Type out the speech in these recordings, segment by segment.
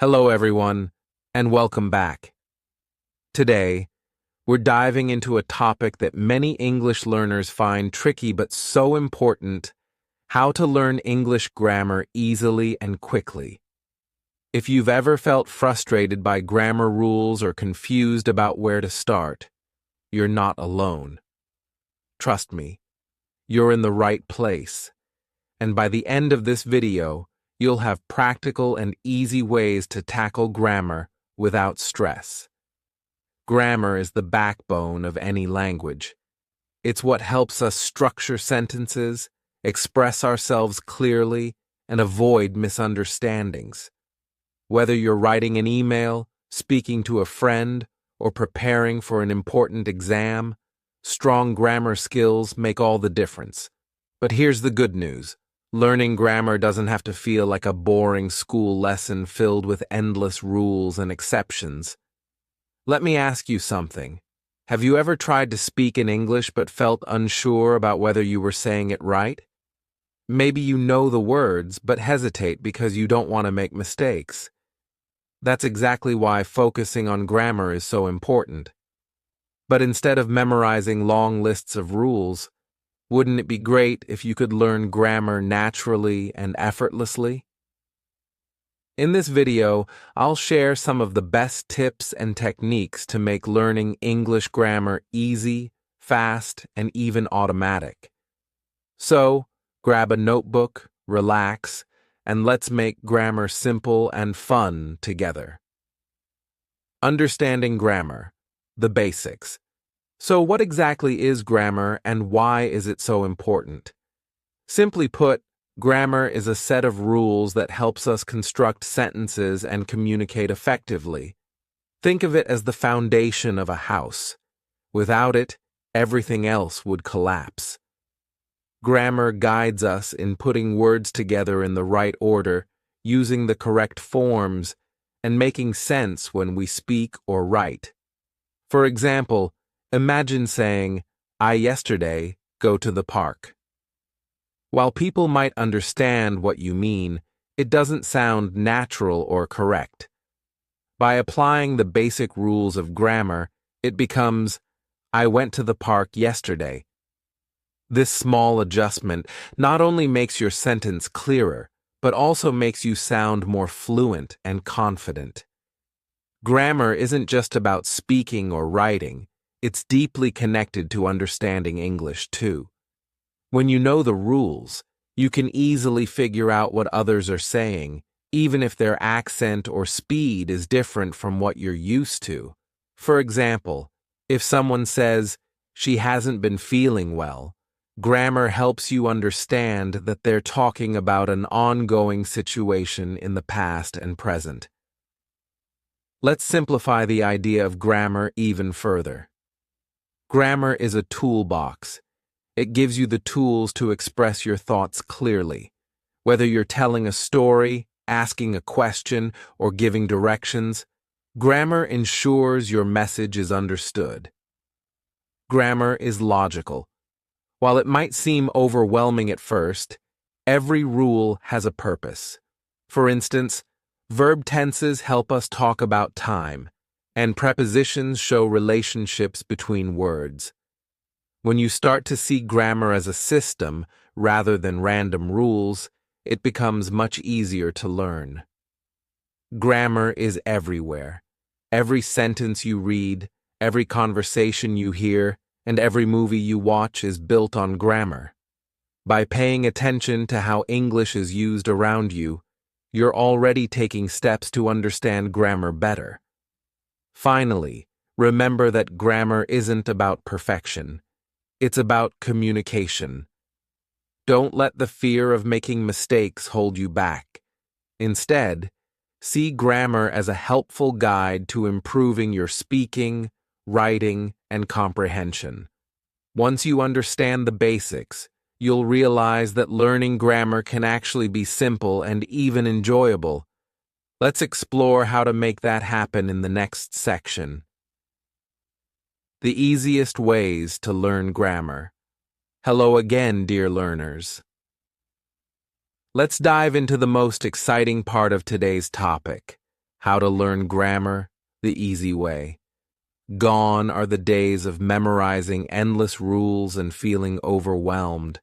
Hello, everyone, and welcome back. Today, we're diving into a topic that many English learners find tricky but so important: how to learn English grammar easily and quickly. If you've ever felt frustrated by grammar rules or confused about where to start, you're not alone. Trust me, you're in the right place. And by the end of this video, you'll have practical and easy ways to tackle grammar without stress. Grammar is the backbone of any language. It's what helps us structure sentences, express ourselves clearly, and avoid misunderstandings. Whether you're writing an email, speaking to a friend, or preparing for an important exam, strong grammar skills make all the difference. But here's the good news. Learning grammar doesn't have to feel like a boring school lesson filled with endless rules and exceptions. Let me ask you something. Have you ever tried to speak in English but felt unsure about whether you were saying it right? Maybe you know the words but hesitate because you don't want to make mistakes. That's exactly why focusing on grammar is so important. But instead of memorizing long lists of rules, wouldn't it be great if you could learn grammar naturally and effortlessly? In this video, I'll share some of the best tips and techniques to make learning English grammar easy, fast, and even automatic. So, grab a notebook, relax, and let's make grammar simple and fun together. Understanding grammar, the basics. So what exactly is grammar and why is it so important? Simply put, grammar is a set of rules that helps us construct sentences and communicate effectively. Think of it as the foundation of a house. Without it, everything else would collapse. Grammar guides us in putting words together in the right order, using the correct forms, and making sense when we speak or write. For example, imagine saying, "I yesterday go to the park." While people might understand what you mean, it doesn't sound natural or correct. By applying the basic rules of grammar, it becomes, "I went to the park yesterday." This small adjustment not only makes your sentence clearer, but also makes you sound more fluent and confident. Grammar isn't just about speaking or writing. It's deeply connected to understanding English, too. When you know the rules, you can easily figure out what others are saying, even if their accent or speed is different from what you're used to. For example, if someone says, "She hasn't been feeling well," grammar helps you understand that they're talking about an ongoing situation in the past and present. Let's simplify the idea of grammar even further. Grammar is a toolbox. It gives you the tools to express your thoughts clearly. Whether you're telling a story, asking a question, or giving directions, grammar ensures your message is understood. Grammar is logical. While it might seem overwhelming at first, every rule has a purpose. For instance, verb tenses help us talk about time, and prepositions show relationships between words. When you start to see grammar as a system rather than random rules, it becomes much easier to learn. Grammar is everywhere. Every sentence you read, every conversation you hear, and every movie you watch is built on grammar. By paying attention to how English is used around you, you're already taking steps to understand grammar better. Finally, remember that grammar isn't about perfection. It's about communication. Don't let the fear of making mistakes hold you back. Instead, see grammar as a helpful guide to improving your speaking, writing, and comprehension. Once you understand the basics, you'll realize that learning grammar can actually be simple and even enjoyable. Let's explore how to make that happen in the next section. The easiest ways to learn grammar. Hello again, dear learners. Let's dive into the most exciting part of today's topic: How to learn grammar the easy way. Gone are the days of memorizing endless rules and feeling overwhelmed.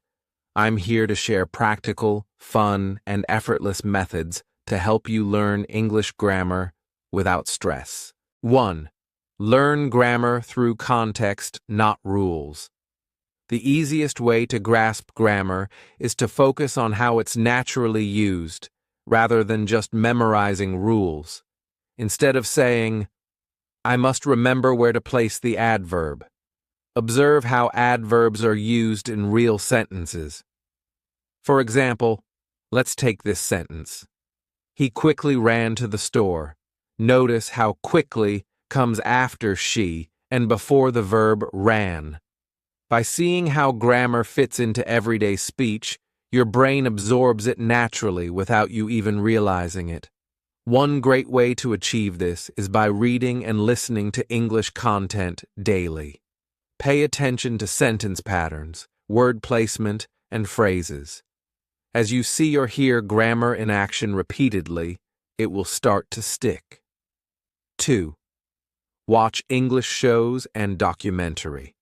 I'm here to share practical, fun, and effortless methods to help you learn English grammar without stress. 1. Learn grammar through context, not rules. The easiest way to grasp grammar is to focus on how it's naturally used, rather than just memorizing rules. Instead of saying, "I must remember where to place the adverb," observe how adverbs are used in real sentences. For example, let's take this sentence. He quickly ran to the store. Notice how quickly comes after she and before the verb ran. By seeing how grammar fits into everyday speech, your brain absorbs it naturally without you even realizing it. One great way to achieve this is by reading and listening to English content daily. Pay attention to sentence patterns, word placement, and phrases. As you see or hear grammar in action repeatedly, it will start to stick. 2. Watch English shows and documentary.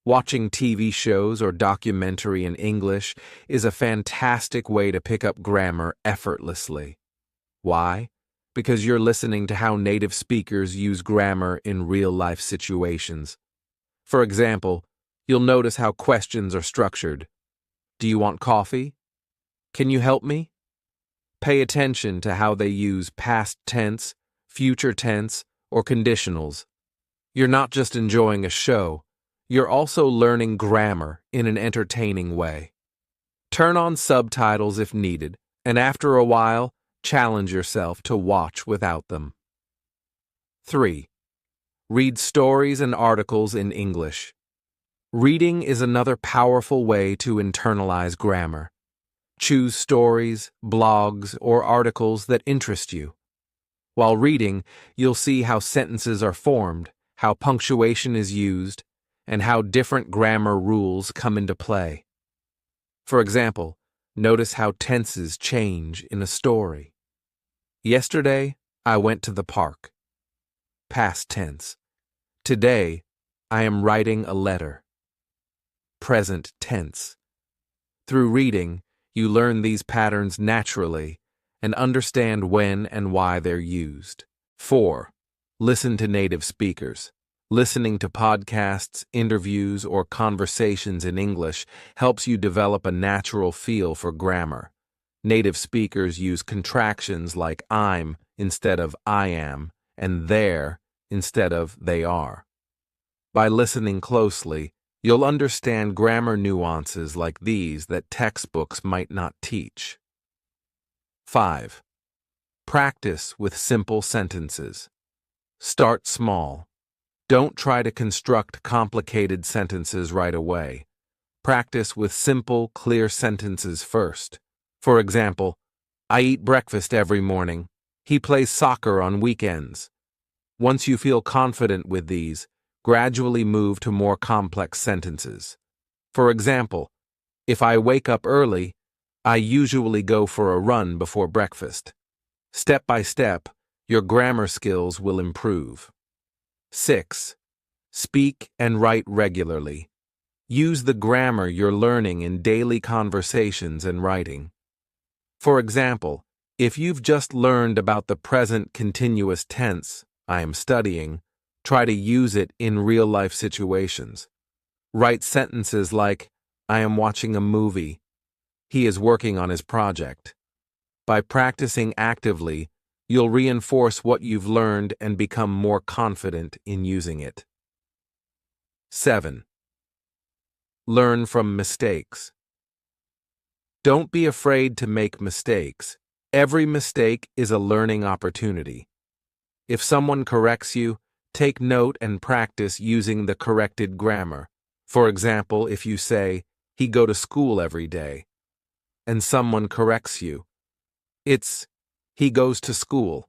Watching TV shows or documentary in English is a fantastic way to pick up grammar effortlessly. Why? Because you're listening to how native speakers use grammar in real-life situations. For example, you'll notice how questions are structured. Do you want coffee? Can you help me? Pay attention to how they use past tense, future tense, or conditionals. You're not just enjoying a show, you're also learning grammar in an entertaining way. Turn on subtitles if needed, and after a while, challenge yourself to watch without them. 3. Read stories and articles in English. Reading is another powerful way to internalize grammar. Choose stories, blogs, or articles that interest you. While reading, you'll see how sentences are formed, how punctuation is used, and how different grammar rules come into play. For example, notice how tenses change in a story. Yesterday, I went to the park. Past tense. Today, I am writing a letter. Present tense. Through reading, you learn these patterns naturally and understand when and why they're used. 4. Listen to native speakers. Listening to podcasts, interviews, or conversations in English helps you develop a natural feel for grammar. Native speakers use contractions like I'm instead of I am and they're instead of they are. By listening closely, you'll understand grammar nuances like these that textbooks might not teach. 5. Practice with simple sentences. Start small. Don't try to construct complicated sentences right away. Practice with simple, clear sentences first. For example, I eat breakfast every morning. He plays soccer on weekends. Once you feel confident with these, gradually move to more complex sentences. For example, if I wake up early, I usually go for a run before breakfast. Step by step, your grammar skills will improve. 6. Speak and write regularly. Use the grammar you're learning in daily conversations and writing. For example, if you've just learned about the present continuous tense, I am studying, try to use it in real-life situations. Write sentences like, I am watching a movie. He is working on his project. By practicing actively, you'll reinforce what you've learned and become more confident in using it. 7. Learn from mistakes. Don't be afraid to make mistakes. Every mistake is a learning opportunity. If someone corrects you, take note and practice using the corrected grammar. For example, if you say, he go to school every day, and someone corrects you, it's, he goes to school.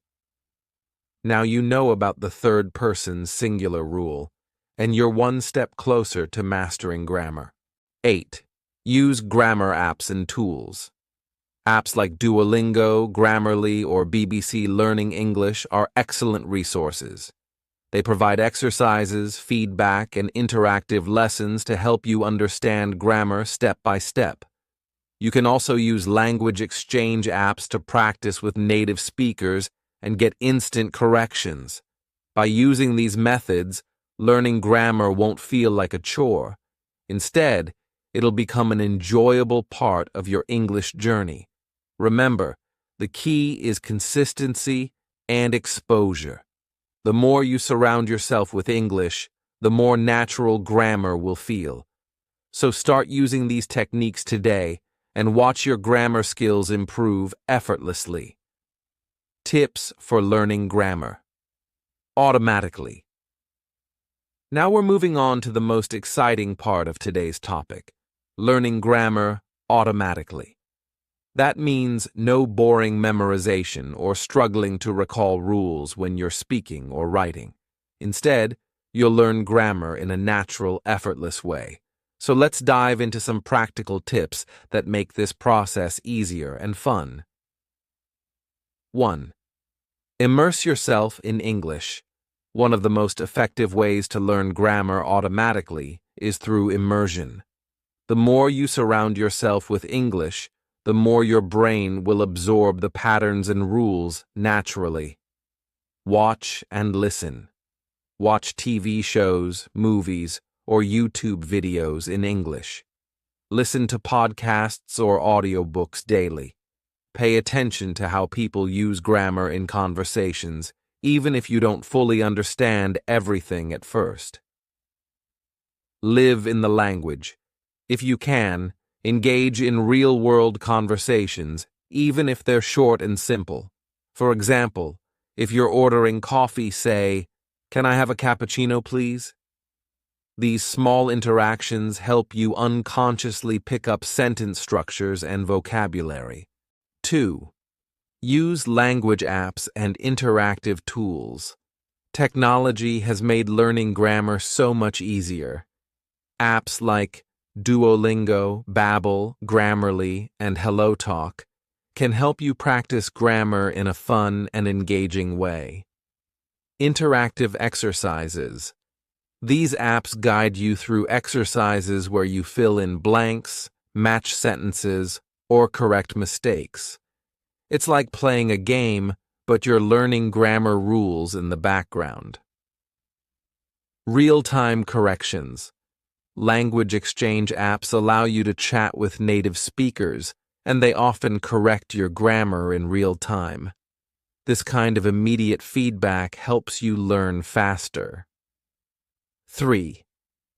Now you know about the third person singular rule, and you're one step closer to mastering grammar. 8. Use grammar apps and tools. Apps like Duolingo, Grammarly, or BBC Learning English are excellent resources. They provide exercises, feedback, and interactive lessons to help you understand grammar step by step. You can also use language exchange apps to practice with native speakers and get instant corrections. By using these methods, learning grammar won't feel like a chore. Instead, it'll become an enjoyable part of your English journey. Remember, the key is consistency and exposure. The more you surround yourself with English, the more natural grammar will feel. So start using these techniques today and watch your grammar skills improve effortlessly. Tips for learning grammar. Automatically. Now we're moving on to the most exciting part of today's topic, learning grammar automatically. That means no boring memorization or struggling to recall rules when you're speaking or writing. Instead, you'll learn grammar in a natural, effortless way. So let's dive into some practical tips that make this process easier and fun. 1. Immerse yourself in English. One of the most effective ways to learn grammar automatically is through immersion. The more you surround yourself with English, the more your brain will absorb the patterns and rules naturally. Watch and listen. Watch TV shows, movies, or YouTube videos in English. Listen to podcasts or audiobooks daily. Pay attention to how people use grammar in conversations, even if you don't fully understand everything at first. Live in the language. If you can, engage in real-world conversations, even if they're short and simple. For example, if you're ordering coffee, say, "Can I have a cappuccino, please?" These small interactions help you unconsciously pick up sentence structures and vocabulary. 2. Use language apps and interactive tools. Technology has made learning grammar so much easier. Apps like Duolingo, Babbel, Grammarly, and HelloTalk can help you practice grammar in a fun and engaging way. Interactive exercises. These apps guide you through exercises where you fill in blanks, match sentences, or correct mistakes. It's like playing a game, but you're learning grammar rules in the background. Real-time corrections. Language exchange apps allow you to chat with native speakers, and they often correct your grammar in real time. This kind of immediate feedback helps you learn faster. 3.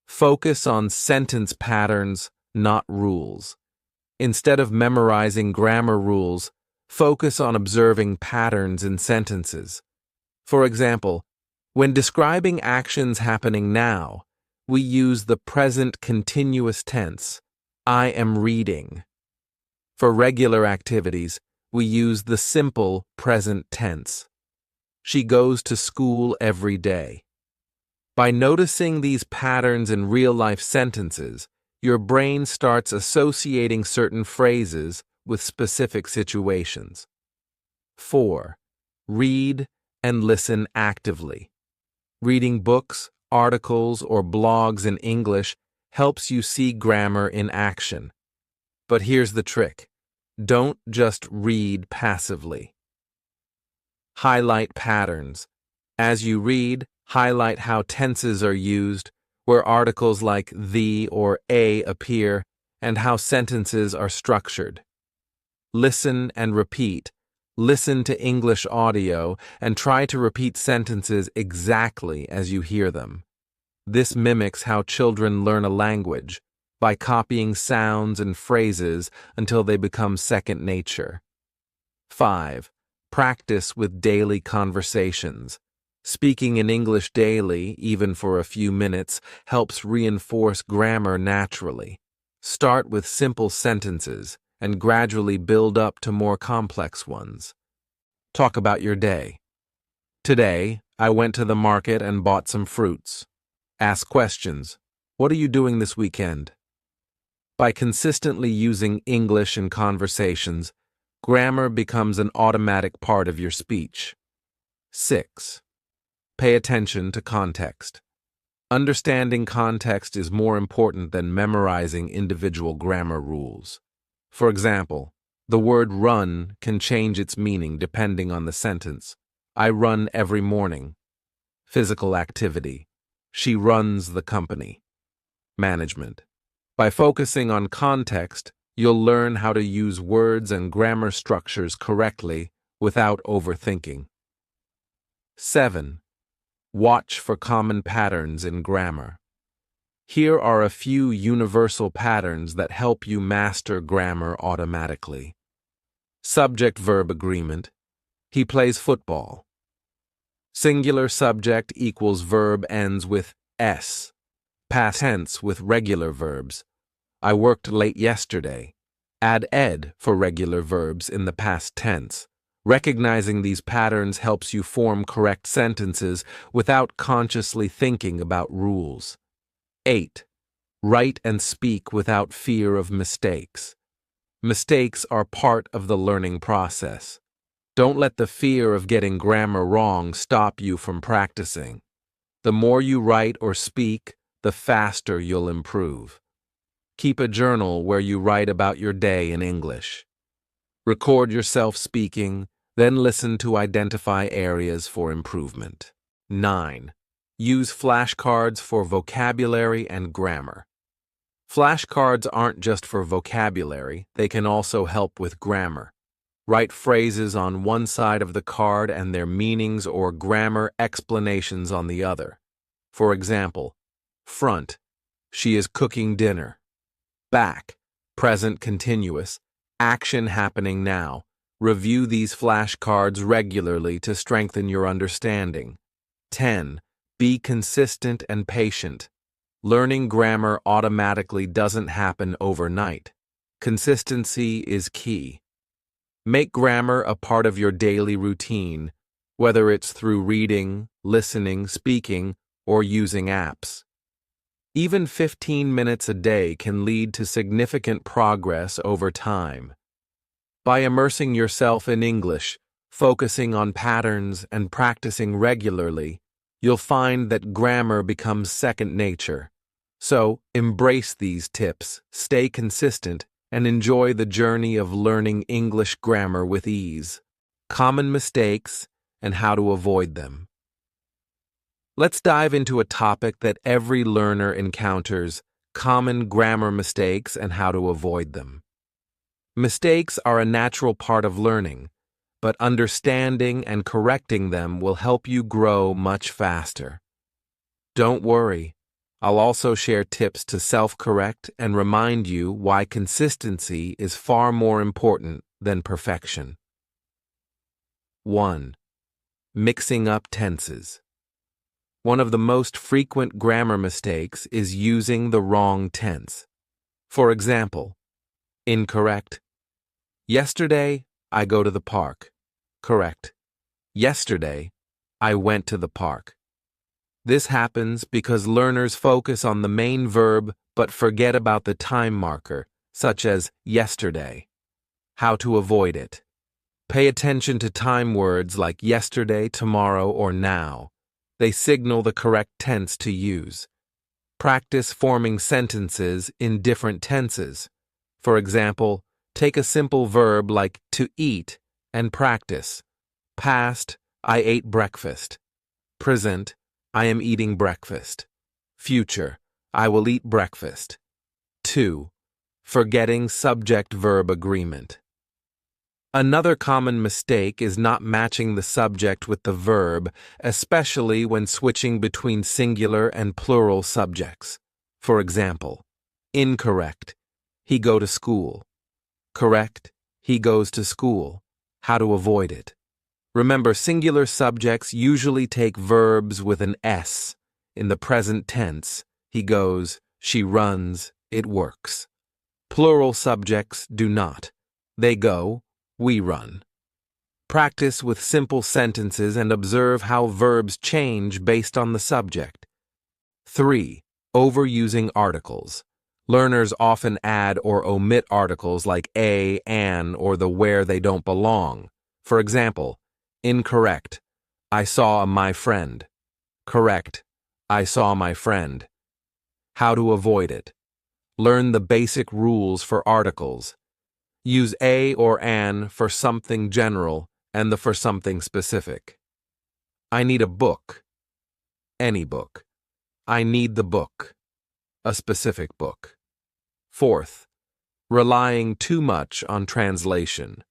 Focus on sentence patterns, not rules. Instead of memorizing grammar rules, focus on observing patterns in sentences. For example, when describing actions happening now, we use the present continuous tense, I am reading. For regular activities, we use the simple present tense. She goes to school every day. By noticing these patterns in real-life sentences, your brain starts associating certain phrases with specific situations. 4. Read and listen actively. Reading books, articles, or blogs in English helps you see grammar in action. But here's the trick. Don't just read passively. Highlight patterns. As you read, highlight how tenses are used, where articles like the or a appear, and how sentences are structured. Listen and repeat. Listen to English audio and try to repeat sentences exactly as you hear them. This mimics how children learn a language, by copying sounds and phrases until they become second nature. 5. Practice with daily conversations. Speaking in English daily, even for a few minutes, helps reinforce grammar naturally. Start with simple sentences and gradually build up to more complex ones. Talk about your day. Today, I went to the market and bought some fruits. Ask questions. What are you doing this weekend? By consistently using English in conversations, Grammar becomes an automatic part of your speech. 6. Pay attention to context. Understanding context is more important than memorizing individual grammar rules. For example, the word run can change its meaning depending on the sentence. I run every morning. Physical activity. She runs the company. Management. By focusing on context, you'll learn how to use words and grammar structures correctly without overthinking. 7. Watch for common patterns in grammar. Here are a few universal patterns that help you master grammar automatically. Subject-verb agreement. He plays football. Singular subject equals verb ends with s. Past tense with regular verbs. I worked late yesterday. Add ed for regular verbs in the past tense. Recognizing these patterns helps you form correct sentences without consciously thinking about rules. 8. Write and speak without fear of mistakes. Mistakes are part of the learning process. Don't let the fear of getting grammar wrong stop you from practicing. The more you write or speak, the faster you'll improve. Keep a journal where you write about your day in English. Record yourself speaking, then listen to identify areas for improvement. 9. Use flashcards for vocabulary and grammar. Flashcards aren't just for vocabulary, they can also help with grammar. Write phrases on one side of the card and their meanings or grammar explanations on the other. For example, front, she is cooking dinner. Back, present continuous, action happening now. Review these flashcards regularly to strengthen your understanding. 10. Be consistent and patient. Learning grammar automatically doesn't happen overnight. Consistency is key. Make grammar a part of your daily routine, whether it's through reading, listening, speaking, or using apps. Even 15 minutes a day can lead to significant progress over time. By immersing yourself in English, focusing on patterns, and practicing regularly, you'll find that grammar becomes second nature. So, embrace these tips, stay consistent, and enjoy the journey of learning English grammar with ease. Common mistakes and how to avoid them. Let's dive into a topic that every learner encounters: common grammar mistakes and how to avoid them. Mistakes are a natural part of learning, but understanding and correcting them will help you grow much faster. Don't worry, I'll also share tips to self-correct and remind you why consistency is far more important than perfection. 1. Mixing up tenses. One of the most frequent grammar mistakes is using the wrong tense. For example, incorrect. Yesterday, I go to the park. Correct. Yesterday, I went to the park. This happens because learners focus on the main verb but forget about the time marker, such as yesterday. How to avoid it. Pay attention to time words like yesterday, tomorrow, or now. They signal the correct tense to use. Practice forming sentences in different tenses. For example, take a simple verb like to eat and practice. Past, I ate breakfast. Present, I am eating breakfast. Future, I will eat breakfast. 2. Forgetting subject-verb agreement. Another common mistake is not matching the subject with the verb, especially when switching between singular and plural subjects. For example, incorrect, he go to school. Correct, he goes to school. How to avoid it. Remember, singular subjects usually take verbs with an S. In the present tense, he goes, she runs, it works. Plural subjects do not. They go, we run. Practice with simple sentences and observe how verbs change based on the subject. 3. Overusing articles. Learners often add or omit articles like a, an, or the where they don't belong. For example, incorrect, I saw my friend. Correct, I saw my friend. How to avoid it. Learn the basic rules for articles. Use a or an for something general and the for something specific. I need a book. Any book. I need the book. A specific book. Fourth, relying too much on translation.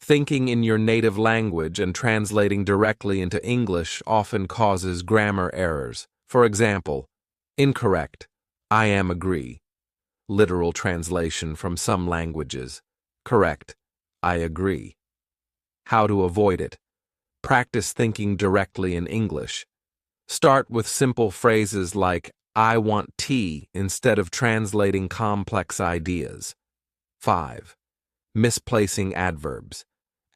Thinking in your native language and translating directly into English often causes grammar errors. For example, incorrect, I am agree. Literal translation from some languages. Correct, I agree. How to avoid it. Practice thinking directly in English. Start with simple phrases like, I want tea, instead of translating complex ideas. 5. Misplacing adverbs.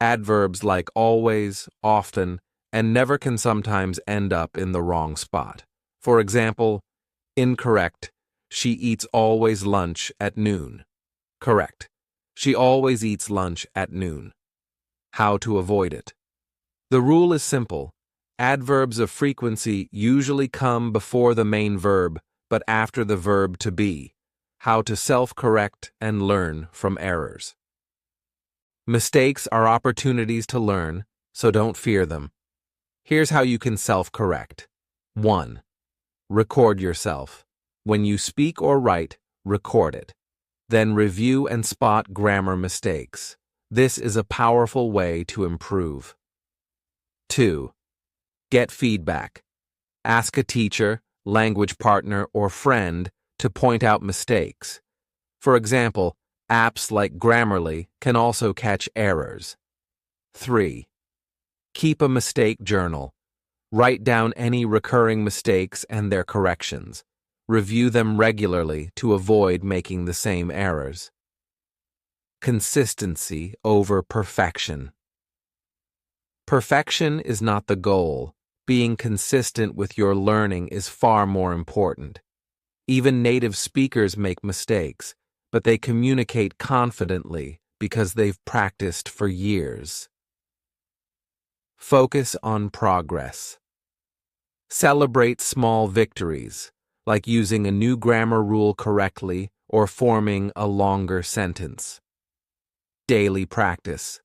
Adverbs like always, often, and never can sometimes end up in the wrong spot. For example, incorrect, she eats always lunch at noon. Correct, she always eats lunch at noon. How to avoid it. The rule is simple. Adverbs of frequency usually come before the main verb, but after the verb to be. How to self-correct and learn from errors. Mistakes are opportunities to learn, so don't fear them. Here's how you can self-correct. 1. Record yourself. When you speak or write, record it. Then review and spot grammar mistakes. This is a powerful way to improve. 2. Get feedback. Ask a teacher, language partner, or friend to point out mistakes. For example, apps like Grammarly can also catch errors. 3. Keep a mistake journal. Write down any recurring mistakes and their corrections. Review them regularly to avoid making the same errors. Consistency over perfection. Perfection is not the goal. Being consistent with your learning is far more important. Even native speakers make mistakes, but they communicate confidently because they've practiced for years. Focus on progress. Celebrate small victories, like using a new grammar rule correctly or forming a longer sentence. Daily practice.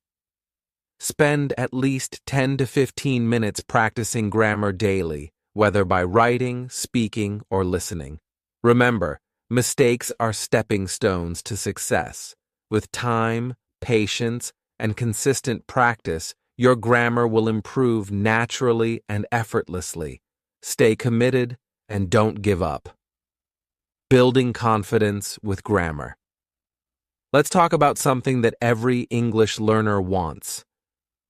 Spend at least 10 to 15 minutes practicing grammar daily, whether by writing, speaking, or listening. Remember, mistakes are stepping stones to success. With time, patience, and consistent practice, your grammar will improve naturally and effortlessly. Stay committed and don't give up. Building confidence with grammar. Let's talk about something that every English learner wants.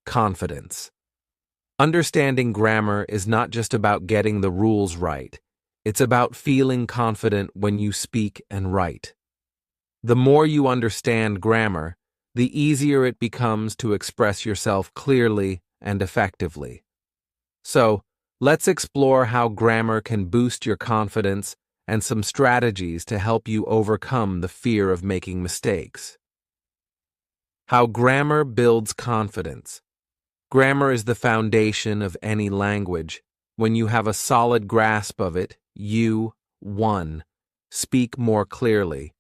Confidence. Understanding grammar is not just about getting the rules right. It's about feeling confident when you speak and write. The more you understand grammar, the easier it becomes to express yourself clearly and effectively. So, let's explore how grammar can boost your confidence and some strategies to help you overcome the fear of making mistakes. How grammar builds confidence. Grammar is the foundation of any language. When you have a solid grasp of it, you, 1, speak more clearly.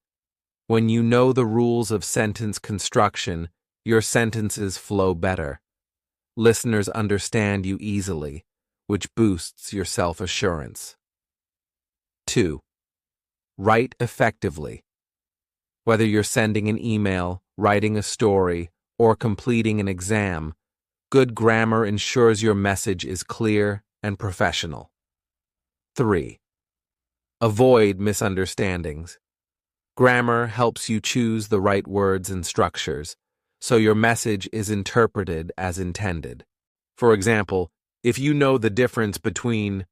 When you know the rules of sentence construction, your sentences flow better. Listeners understand you easily, which boosts your self-assurance. 2. Write effectively. Whether you're sending an email, writing a story, or completing an exam, good grammar ensures your message is clear and professional. 3. Avoid misunderstandings. Grammar helps you choose the right words and structures, so your message is interpreted as intended. For example, if you know the difference between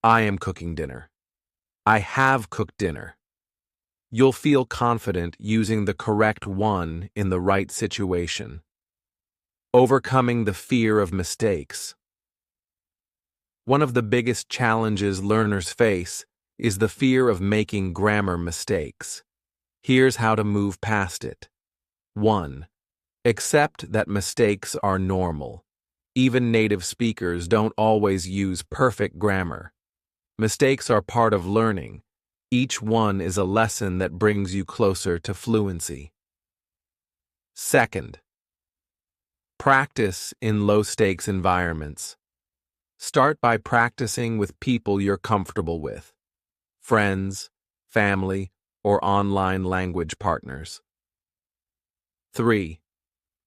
I am cooking dinner, I have cooked dinner, you'll feel confident using the correct one in the right situation. Overcoming the fear of mistakes. One of the biggest challenges learners face is the fear of making grammar mistakes. Here's how to move past it. 1. Accept that mistakes are normal. Even native speakers don't always use perfect grammar. Mistakes are part of learning. Each one is a lesson that brings you closer to fluency. 2. Practice in low-stakes environments. Start by practicing with people you're comfortable with, friends, family, or online language partners. 3.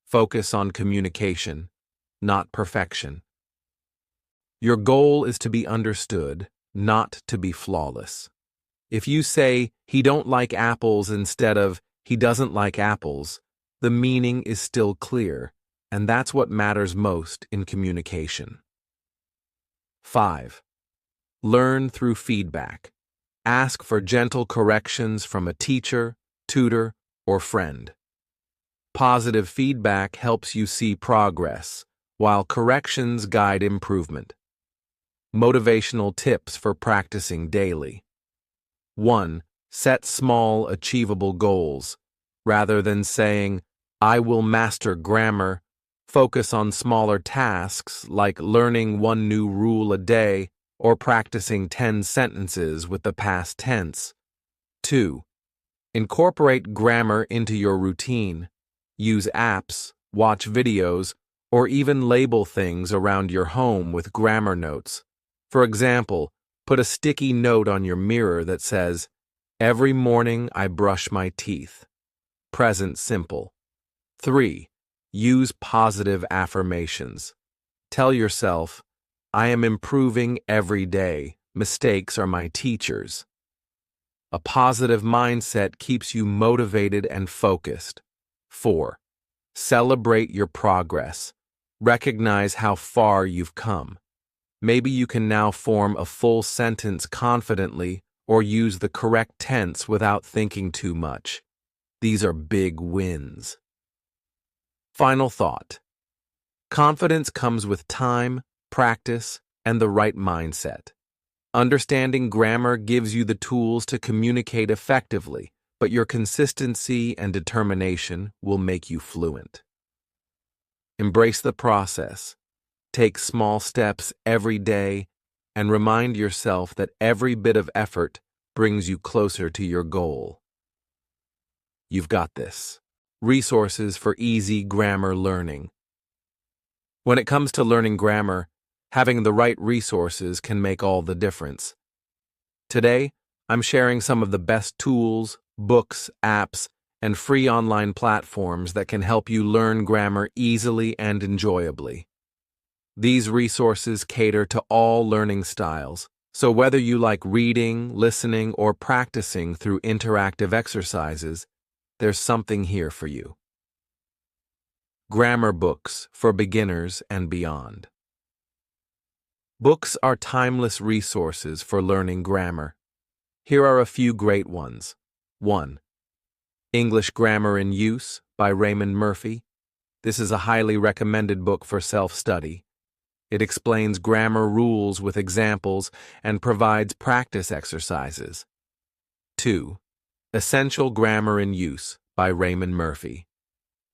Focus on communication, not perfection. Your goal is to be understood, not to be flawless. If you say, "He don't like apples" instead of "He doesn't like apples," the meaning is still clear, and that's what matters most in communication. 5. Learn through feedback. Ask for gentle corrections from a teacher, tutor, or friend. Positive feedback helps you see progress, while corrections guide improvement. Motivational tips for practicing daily. 1. Set small, achievable goals. Rather than saying, "I will master grammar," focus on smaller tasks like learning one new rule a day or practicing 10 sentences with the past tense. 2. Incorporate grammar into your routine. Use apps, watch videos, or even label things around your home with grammar notes. For example, put a sticky note on your mirror that says, "Every morning I brush my teeth." Present simple. 3. Use positive affirmations. Tell yourself, "I am improving every day. Mistakes are my teachers." A positive mindset keeps you motivated and focused. 4. Celebrate your progress. Recognize how far you've come. Maybe you can now form a full sentence confidently or use the correct tense without thinking too much. These are big wins. Final thought. Confidence comes with time, practice, and the right mindset. Understanding grammar gives you the tools to communicate effectively, but your consistency and determination will make you fluent. Embrace the process. Take small steps every day and remind yourself that every bit of effort brings you closer to your goal. You've got this. Resources for easy grammar learning. When it comes to learning grammar, having the right resources can make all the difference. Today, I'm sharing some of the best tools, books, apps, and free online platforms that can help you learn grammar easily and enjoyably. These resources cater to all learning styles, so whether you like reading, listening, or practicing through interactive exercises, there's something here for you. Grammar books for beginners and beyond. Books are timeless resources for learning grammar. Here are a few great ones. 1. English Grammar in Use by Raymond Murphy. This is a highly recommended book for self-study. It explains grammar rules with examples and provides practice exercises. 2. Essential Grammar in Use by Raymond Murphy.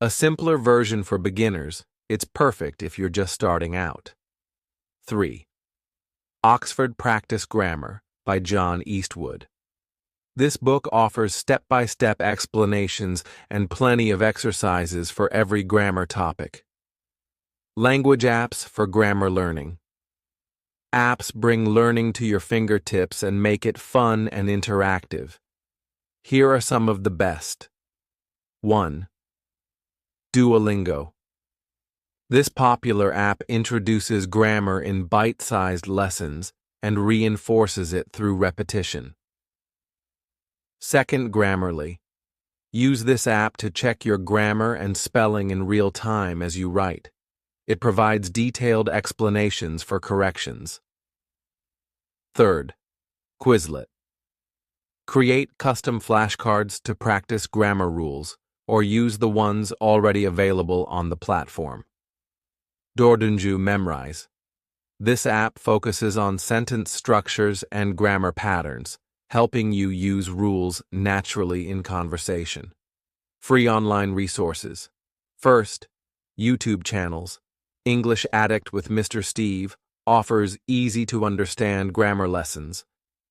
A simpler version for beginners, it's perfect if you're just starting out. 3. Oxford Practice Grammar by John Eastwood. This book offers step-by-step explanations and plenty of exercises for every grammar topic. Language apps for grammar learning. Apps bring learning to your fingertips and make it fun and interactive. Here are some of the best. 1. Duolingo. This popular app introduces grammar in bite-sized lessons and reinforces it through repetition. 2. Grammarly. Use this app to check your grammar and spelling in real time as you write. It provides detailed explanations for corrections. 3. Quizlet. Create custom flashcards to practice grammar rules, or use the ones already available on the platform. Dordunju Memrise. This app focuses on sentence structures and grammar patterns. helping you use rules naturally in conversation. Free online resources. First, YouTube channels. English Addict with Mr. Steve offers easy-to-understand grammar lessons.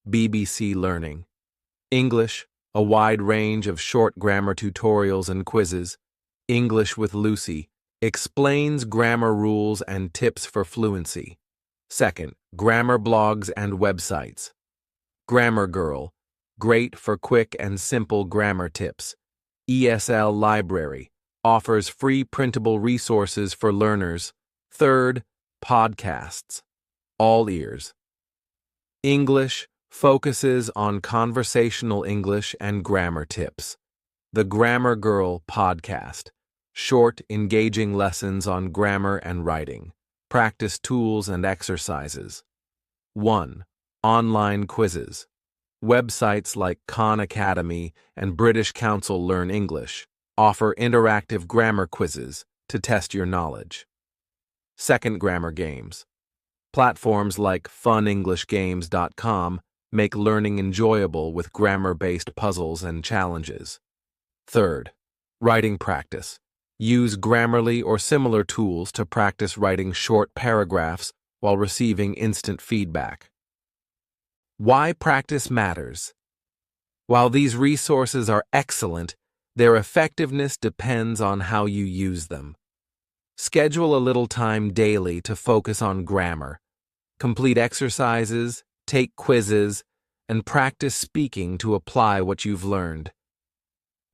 BBC Learning. English, a wide range of short grammar tutorials and quizzes. English with Lucy explains grammar rules and tips for fluency. Second, grammar blogs and websites. Grammar Girl, great for quick and simple grammar tips. ESL Library offers free printable resources for learners. Third, podcasts. All ears. English focuses on conversational English and grammar tips. The Grammar Girl podcast. Short, engaging lessons on grammar and writing. Practice tools and exercises. 1. Online quizzes. Websites like Khan Academy and British Council Learn English offer interactive grammar quizzes to test your knowledge. Second, grammar games. Platforms like funenglishgames.com make learning enjoyable with grammar-based puzzles and challenges. Third, writing practice. Use Grammarly or similar tools to practice writing short paragraphs while receiving instant feedback. Why practice matters. While these resources are excellent, their effectiveness depends on how you use them. Schedule a little time daily to focus on grammar. Complete exercises, take quizzes, and practice speaking to apply what you've learned.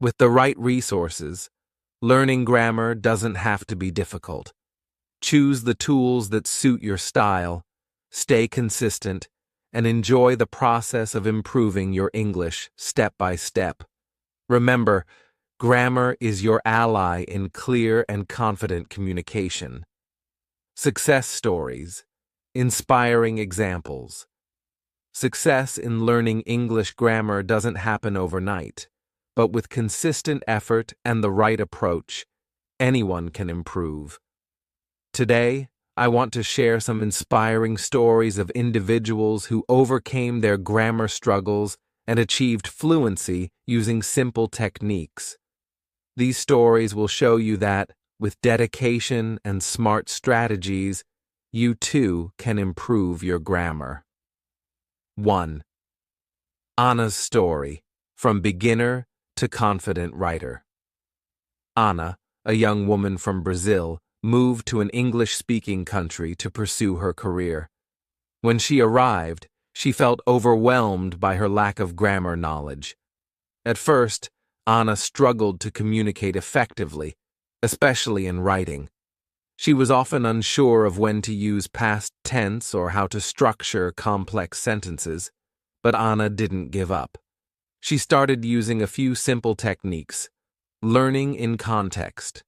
With the right resources, learning grammar doesn't have to be difficult. Choose the tools that suit your style, stay consistent, and enjoy the process of improving your English step by step. Remember, grammar is your ally in clear and confident communication. Success stories, inspiring examples. Success in learning English grammar doesn't happen overnight, but with consistent effort and the right approach, anyone can improve. Today, I want to share some inspiring stories of individuals who overcame their grammar struggles and achieved fluency using simple techniques. These stories will show you that, with dedication and smart strategies, you too can improve your grammar. 1. Anna's story, from beginner to confident writer. Anna, a young woman from Brazil, moved to an English-speaking country to pursue her career. When she arrived, she felt overwhelmed by her lack of grammar knowledge. At first, Anna struggled to communicate effectively, especially in writing. She was often unsure of when to use past tense or how to structure complex sentences, but Anna didn't give up. She started using a few simple techniques, learning in context.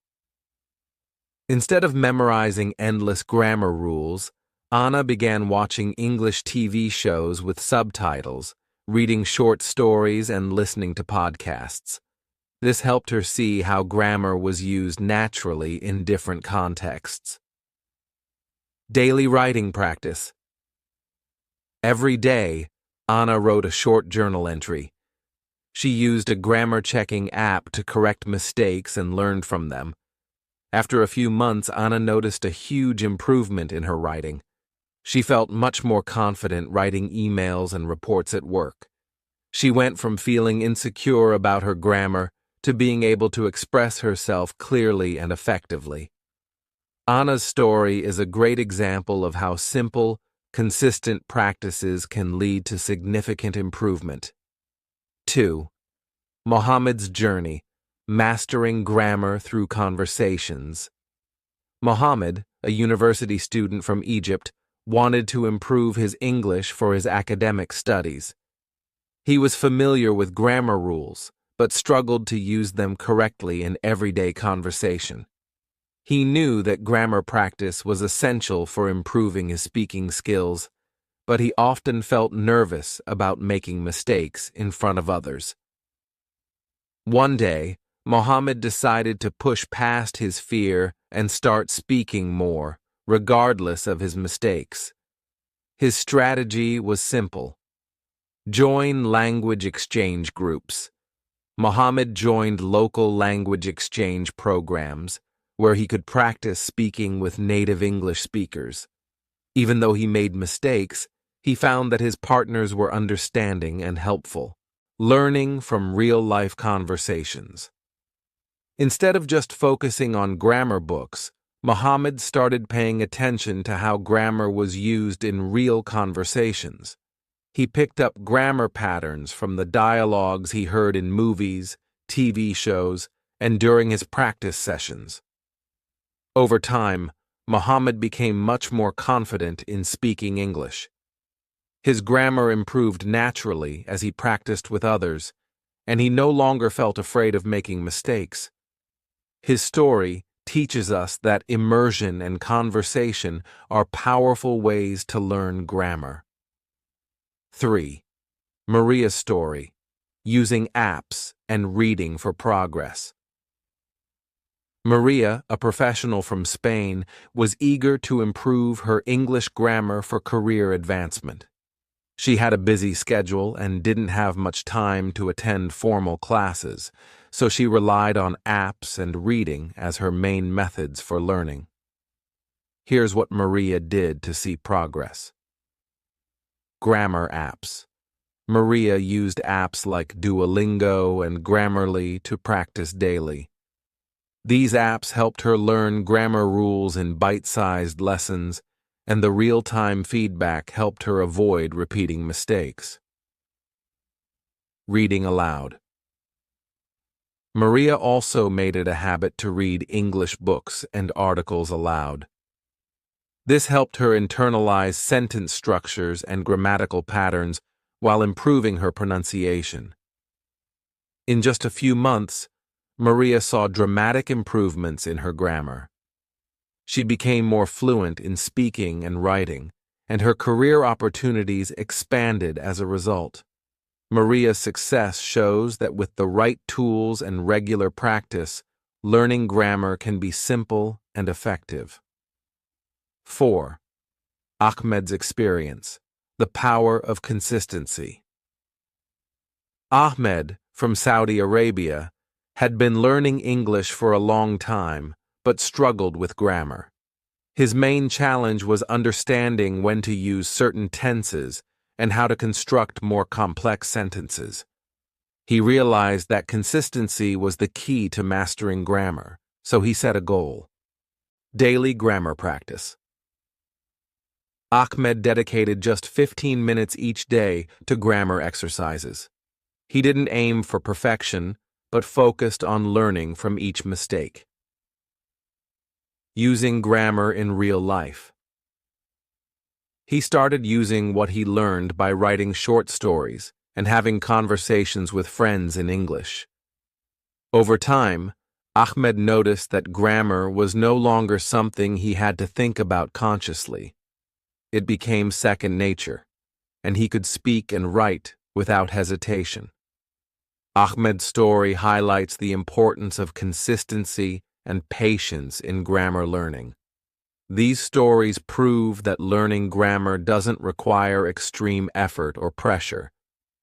Instead of memorizing endless grammar rules, Anna began watching English TV shows with subtitles, reading short stories, and listening to podcasts. This helped her see how grammar was used naturally in different contexts. Daily writing practice. Every day, Anna wrote a short journal entry. She used a grammar-checking app to correct mistakes and learned from them. After a few months, Anna noticed a huge improvement in her writing. She felt much more confident writing emails and reports at work. She went from feeling insecure about her grammar to being able to express herself clearly and effectively. Anna's story is a great example of how simple, consistent practices can lead to significant improvement. 2. Mohammed's journey. Mastering grammar through conversations. Mohammed, a university student from Egypt, wanted to improve his English for his academic studies. He was familiar with grammar rules, but struggled to use them correctly in everyday conversation. He knew that grammar practice was essential for improving his speaking skills, but he often felt nervous about making mistakes in front of others. One day, Mohammed decided to push past his fear and start speaking more, regardless of his mistakes. His strategy was simple. Join language exchange groups. Mohammed joined local language exchange programs where he could practice speaking with native English speakers. Even though he made mistakes, he found that his partners were understanding and helpful, learning from real-life conversations. Instead of just focusing on grammar books, Mohammed started paying attention to how grammar was used in real conversations. He picked up grammar patterns from the dialogues he heard in movies, TV shows, and during his practice sessions. Over time, Mohammed became much more confident in speaking English. His grammar improved naturally as he practiced with others, and he no longer felt afraid of making mistakes. His story teaches us that immersion and conversation are powerful ways to learn grammar. 3. Maria's story: using apps and reading for progress. Maria, a professional from Spain, was eager to improve her English grammar for career advancement. She had a busy schedule and didn't have much time to attend formal classes, so she relied on apps and reading as her main methods for learning. Here's what Maria did to see progress. Grammar apps. Maria used apps like Duolingo and Grammarly to practice daily. These apps helped her learn grammar rules in bite-sized lessons, and the real-time feedback helped her avoid repeating mistakes. Reading aloud. Maria also made it a habit to read English books and articles aloud. This helped her internalize sentence structures and grammatical patterns while improving her pronunciation. In just a few months, Maria saw dramatic improvements in her grammar. She became more fluent in speaking and writing, and her career opportunities expanded as a result. Maria's success shows that with the right tools and regular practice, learning grammar can be simple and effective. 4. Ahmed's experience: the power of consistency. Ahmed, from Saudi Arabia, had been learning English for a long time, but struggled with grammar. His main challenge was understanding when to use certain tenses and how to construct more complex sentences. He realized that consistency was the key to mastering grammar, so he set a goal: daily grammar practice. Ahmed dedicated just 15 minutes each day to grammar exercises. He didn't aim for perfection, but focused on learning from each mistake. Using grammar in real life. He started using what he learned by writing short stories and having conversations with friends in English. Over time, Ahmed noticed that grammar was no longer something he had to think about consciously. It became second nature, and he could speak and write without hesitation. Ahmed's story highlights the importance of consistency and patience in grammar learning. These stories prove that learning grammar doesn't require extreme effort or pressure.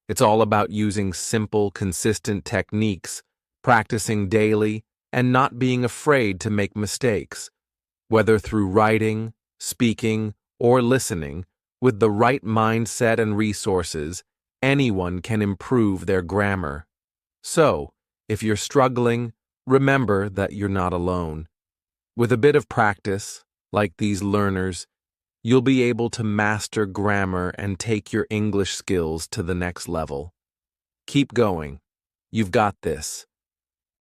It's all about using simple, consistent techniques, practicing daily, and not being afraid to make mistakes. Whether through writing, speaking, or listening, with the right mindset and resources, anyone can improve their grammar. So, if you're struggling, remember that you're not alone. With a bit of practice, like these learners, you'll be able to master grammar and take your English skills to the next level. Keep going. You've got this.